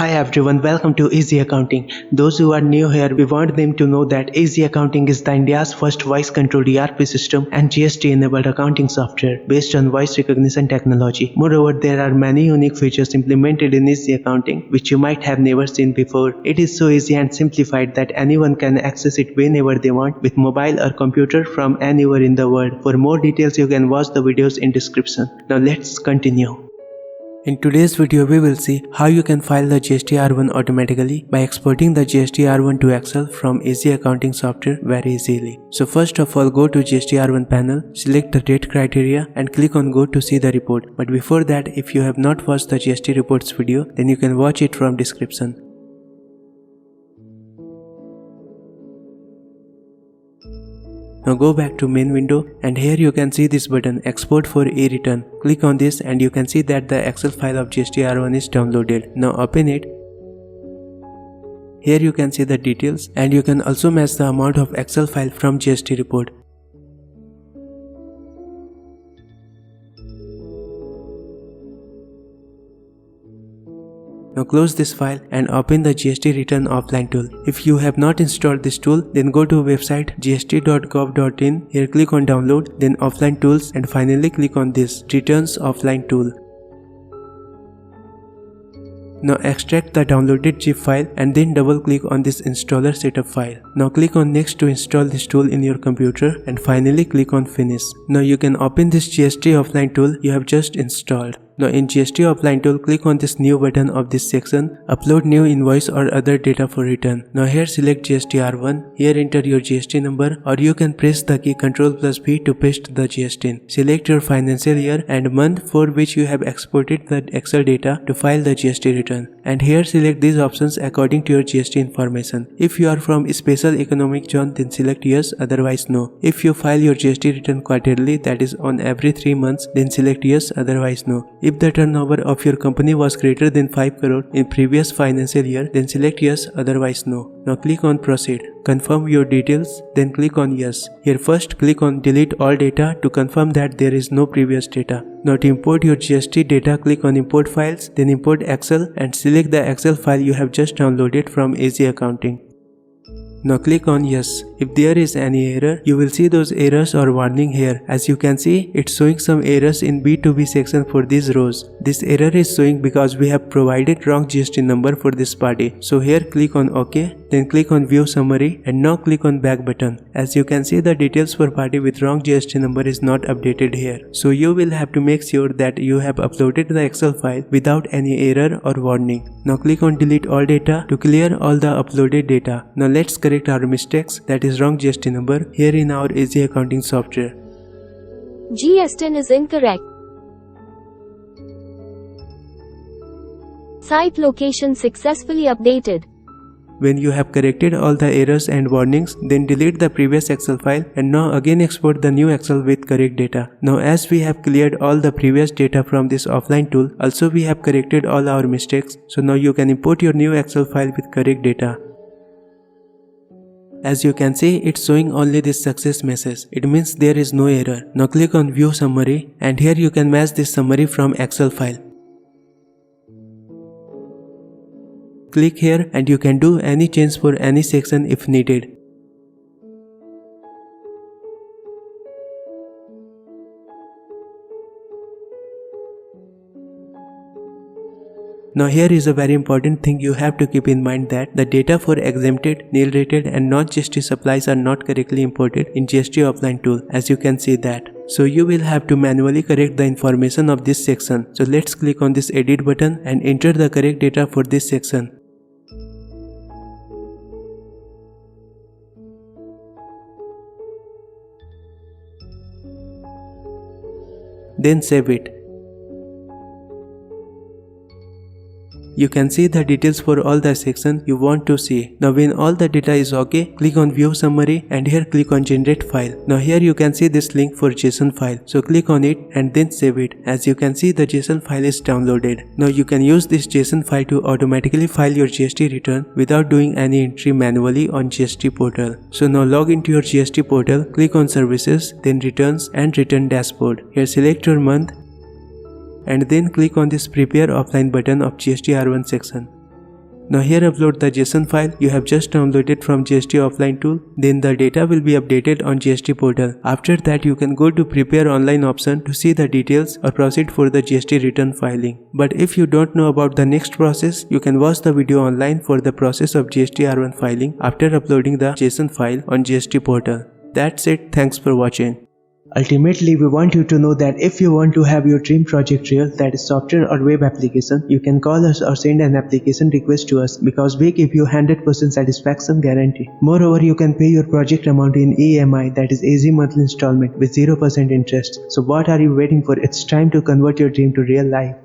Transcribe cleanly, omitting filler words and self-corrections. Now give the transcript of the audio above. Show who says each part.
Speaker 1: Hi everyone, welcome to Easy Accounting. Those who are new here, we want them to know that Easy Accounting is the India's first voice-controlled ERP system and GST-enabled accounting software based on voice recognition technology. Moreover, there are many unique features implemented in Easy Accounting which you might have never seen before. It is so easy and simplified that anyone can access it whenever they want with mobile or computer from anywhere in the world. For more details, you can watch the videos in description. Now let's continue. In today's video, we will see how you can file the GSTR1 automatically by exporting the GSTR1 to Excel from Easy Accounting software very easily. So first of all, go to GSTR1 panel, select the date criteria and click on go to see the report. But before that, if you have not watched the GST reports video, then you can watch it from description. Now go back to main window and here you can see this button export for e-return. Click on this and you can see that the Excel file of GSTR1 is downloaded. Now open it. Here you can see the details and you can also match the amount of Excel file from GST report. Now close this file and open the GST Return Offline Tool. If you have not installed this tool, then go to website gst.gov.in. Here click on download, then offline tools and finally click on this Returns Offline Tool. Now extract the downloaded zip file and then double click on this installer setup file. Now click on next to install this tool in your computer and finally click on finish. Now you can open this GST Offline Tool you have just installed. Now in GST Offline Tool, click on this new button of this section, upload new invoice or other data for return. Now here select GSTR1, here enter your GST number or you can press the key Ctrl+V to paste the GST. Select your financial year and month for which you have exported the Excel data to file the GST return. And here select these options according to your GST information. If you are from special economic zone, then select yes, otherwise no. If you file your GST return quarterly, that is on every 3 months, then select yes, otherwise no. If the turnover of your company was greater than 5 crore in previous financial year, then select yes, otherwise no. Now click on proceed. Confirm your details, then click on yes. Here first click on delete all data to confirm that there is no previous data. Now to import your GST data, click on import files, then import Excel and select the Excel file you have just downloaded from Easy Accounting. Now click on yes. If there is any error, you will see those errors or warning here. As you can see, it's showing some errors in B2B section for these rows. This error is showing because we have provided wrong GST number for this party. So here click on OK, then click on view summary and now click on back button. As you can see, the details for party with wrong GST number is not updated here. So you will have to make sure that you have uploaded the Excel file without any error or warning. Now click on delete all data to clear all the uploaded data. Now let's correct our mistakes, that is wrong GST number, here in our Easy Accounting software.
Speaker 2: GSTN is incorrect. Site location successfully updated.
Speaker 1: When you have corrected all the errors and warnings, then delete the previous Excel file and now again export the new Excel with correct data. Now as we have cleared all the previous data from this offline tool, also we have corrected all our mistakes. So now you can import your new Excel file with correct data. As you can see, it's showing only this success message. It means there is no error. Now click on view summary and here you can match this summary from Excel file. Click here and you can do any change for any section if needed. Now here is a very important thing you have to keep in mind, that the data for exempted, nil rated and non-GST supplies are not correctly imported in GST Offline Tool, as you can see that. So you will have to manually correct the information of this section. So let's click on this edit button and enter the correct data for this section. Then save it. You can see the details for all the section you want to see. Now when all the data is okay, click on view summary and here click on generate file. Now here you can see this link for JSON file. So click on it and then save it. As you can see, the JSON file is downloaded. Now you can use this JSON file to automatically file your GST return without doing any entry manually on GST portal. So now log into your GST portal, click on services, then returns and return dashboard. Here select your month and then click on this prepare offline button of GSTR1 section. Now here upload the JSON file you have just downloaded from GST Offline Tool. Then the data will be updated on GST portal. After that you can go to prepare online option to see the details or proceed for the GST return filing. But if you don't know about the next process, you can watch the video online for the process of GSTR1 filing after uploading the JSON file on GST portal. That's it. Thanks for watching. Ultimately, we want you to know that if you want to have your dream project real, that is software or web application, you can call us or send an application request to us because we give you 100% satisfaction guarantee. Moreover, you can pay your project amount in EMI, that is easy monthly installment with 0% interest. So what are you waiting for? It's time to convert your dream to real life.